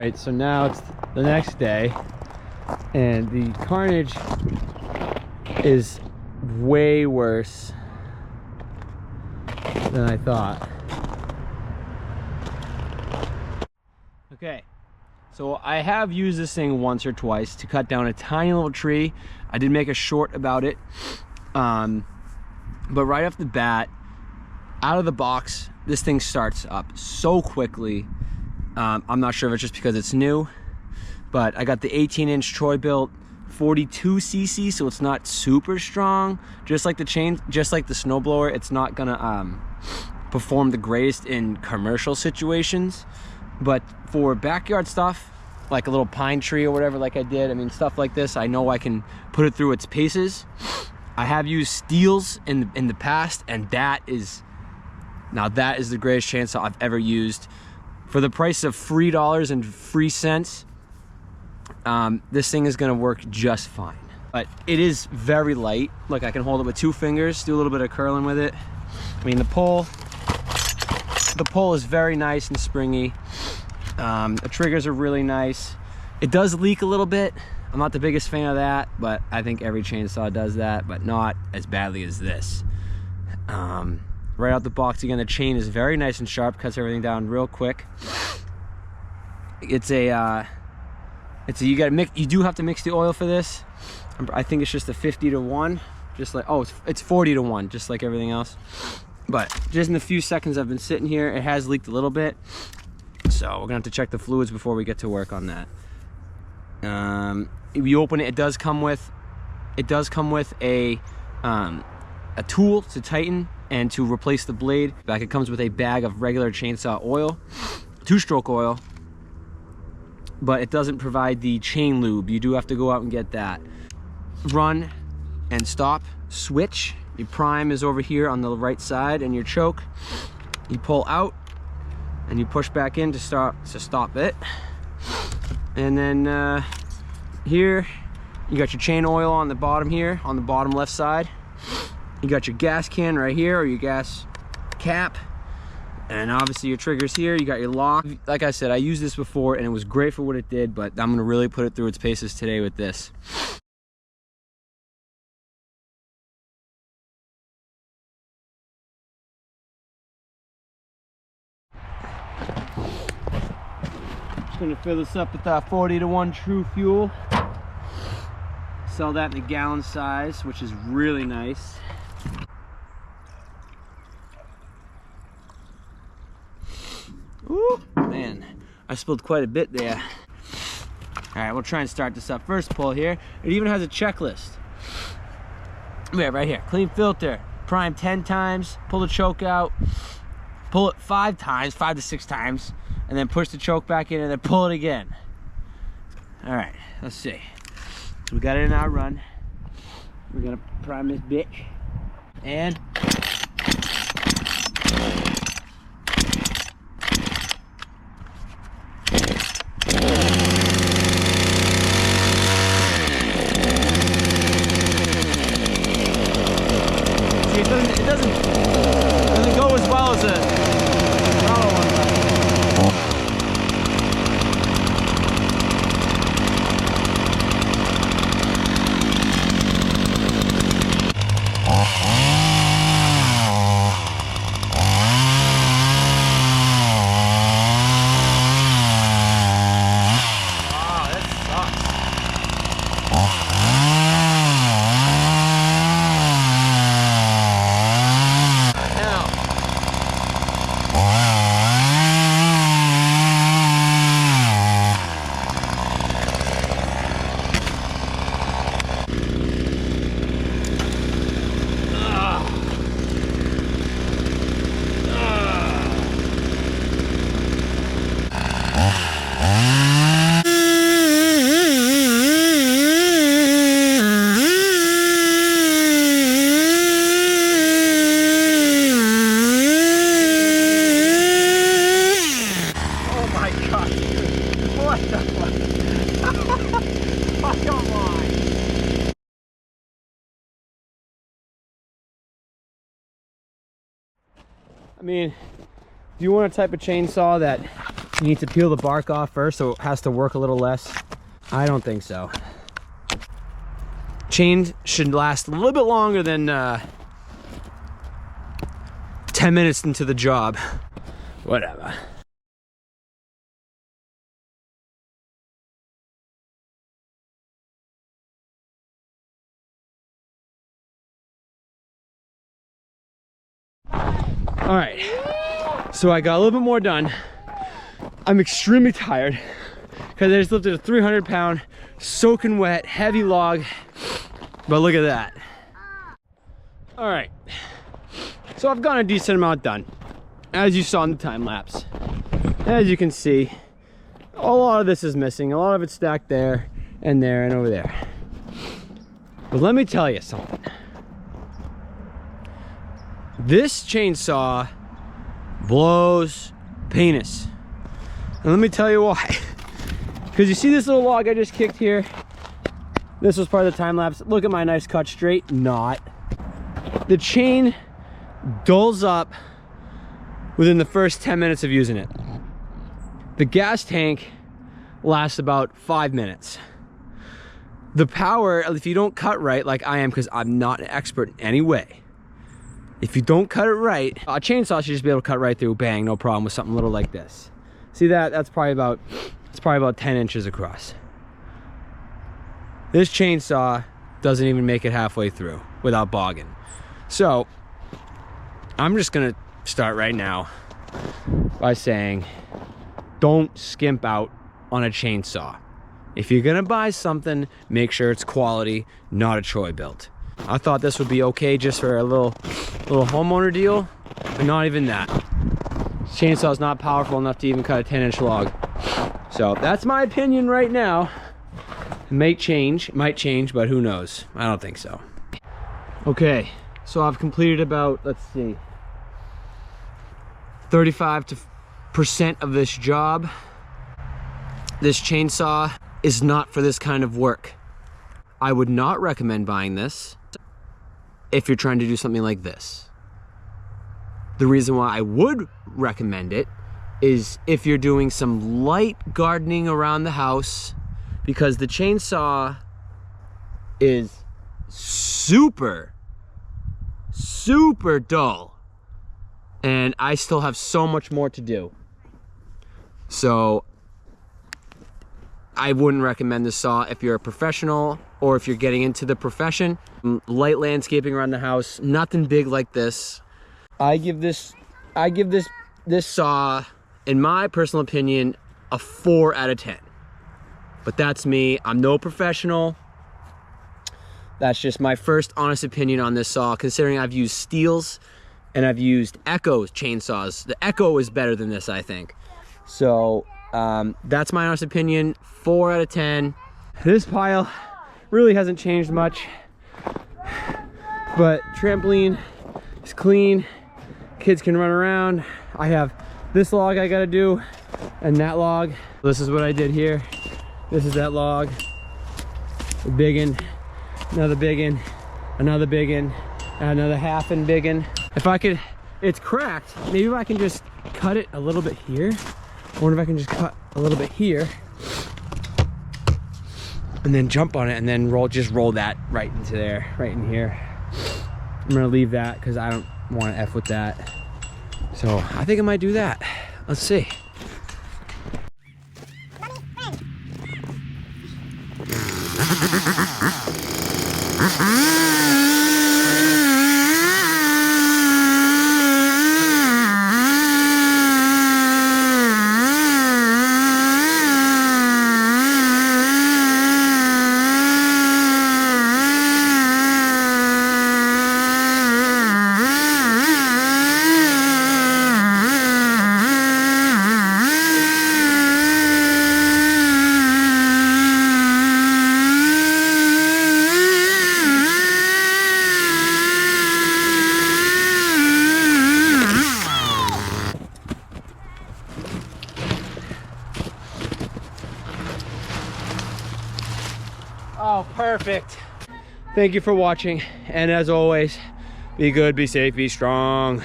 Right, so now it's the next day, and the carnage is way worse than I thought. Okay, so I have used this thing once or twice to cut down a tiny little tree. I did make a short about it, but right off the bat, out of the box, this thing starts up so quickly. I'm not sure if it's just because it's new, but I got the 18-inch Troy-Bilt 42cc, so it's not super strong. Just like the snowblower, it's not gonna perform the greatest in commercial situations. But for backyard stuff, like a little pine tree or whatever, like I did, I mean, stuff like this, I know I can put it through its paces. I have used steels in the past, and that is the greatest chainsaw I've ever used. For the price of $3 and free cents, this thing is gonna work just fine. But it is very light. Look, I can hold it with 2 fingers, do a little bit of curling with it. I mean, the pull is very nice and springy. The triggers are really nice. It does leak a little bit. I'm not the biggest fan of that, but I think every chainsaw does that, but not as badly as this. Right out the box, again, the chain is very nice and sharp, cuts everything down real quick. You do have to mix the oil for this. I think it's just a 50-to-1, just like, oh, it's 40-to-1, just like everything else. But just in the few seconds I've been sitting here, it has leaked a little bit. So we're gonna have to check the fluids before we get to work on that. If you open it, it does come with a tool to tighten and to replace the blade. Back, it comes with a bag of regular chainsaw oil, 2-stroke oil, but it doesn't provide the chain lube. You do have to go out and get that. Run and stop switch. Your prime is over here on the right side, and your choke, you pull out and you push back in to stop it. And then here you got your chain oil on the bottom here, on the bottom left side. You got your gas can right here, or your gas cap, and obviously your triggers here. You got your lock. Like I said, I used this before and it was great for what it did, but I'm gonna really put it through its paces today with this. Just gonna fill this up with 40-to-1 True Fuel. Sell that in the gallon size, which is really nice. Ooh, man, I spilled quite a bit there. All right, we'll try and start this up. First pull here. It even has a checklist. Yeah, right here. Clean filter, prime 10 times, pull the choke out, pull it 5 times, 5 to 6 times, and then push the choke back in and then pull it again. All right, let's see. So we got it in our run. We're gonna prime this bitch. And it doesn't go as well as a auto one. I mean, if you want a type of chainsaw that You need to peel the bark off first, so it has to work a little less. I don't think so. Chain should last a little bit longer than 10 minutes into the job. Whatever. All right, so I got a little bit more done. I'm extremely tired because I just lifted a 300-pound, soaking wet, heavy log. But look at that. All right, so I've gotten a decent amount done, as you saw in the time lapse. As you can see, a lot of this is missing. A lot of it's stacked there and over there. But let me tell you something. This chainsaw blows penis. And let me tell you why. Because you see this little log I just kicked here? This was part of the time lapse. Look at my nice cut straight. Not. The chain dulls up within the first 10 minutes of using it. The gas tank lasts about 5 minutes. The power, if you don't cut right like I am, because I'm not an expert in any way, if you don't cut it right, a chainsaw should just be able to cut right through, bang, no problem, with something little like this. See that? It's probably about 10 inches across. This chainsaw doesn't even make it halfway through without bogging. So I'm just gonna start right now by saying, don't skimp out on a chainsaw. If you're gonna buy something, make sure it's quality, not a Troy-Bilt. I thought this would be okay just for a little homeowner deal, but not even that. This chainsaw is not powerful enough to even cut a 10-inch log. So that's my opinion right now. It might change, but who knows? I don't think so. Okay, so I've completed about, let's see, 35% of this job. This chainsaw is not for this kind of work. I would not recommend buying this if you're trying to do something like this. The reason why I would recommend it is if you're doing some light gardening around the house, because the chainsaw is super dull and I still have so much more to do. So I wouldn't recommend this saw if you're a professional or if you're getting into the profession. Light landscaping around the house, nothing big like this. I give this saw, in my personal opinion, a 4 out of 10. But that's me. I'm no professional. That's just my first honest opinion on this saw, considering I've used Steels and I've used Echo chainsaws. The Echo is better than this, I think. So that's my honest opinion. 4 out of 10. This pile really hasn't changed much, but trampoline is clean. Kids can run around. I have this log I gotta do and that log. This is what I did here. This is that log. A biggin, another biggin, another biggin, another half and biggin. If I could, it's cracked. Maybe if I can just cut it a little bit here. I wonder if I can just cut a little bit here and then jump on it and then just roll that right into there, right in here. I'm gonna leave that because I don't want to F with that. So I think I might do that. Let's see. Oh, perfect. Thank you for watching, and as always, be good, be safe, be strong.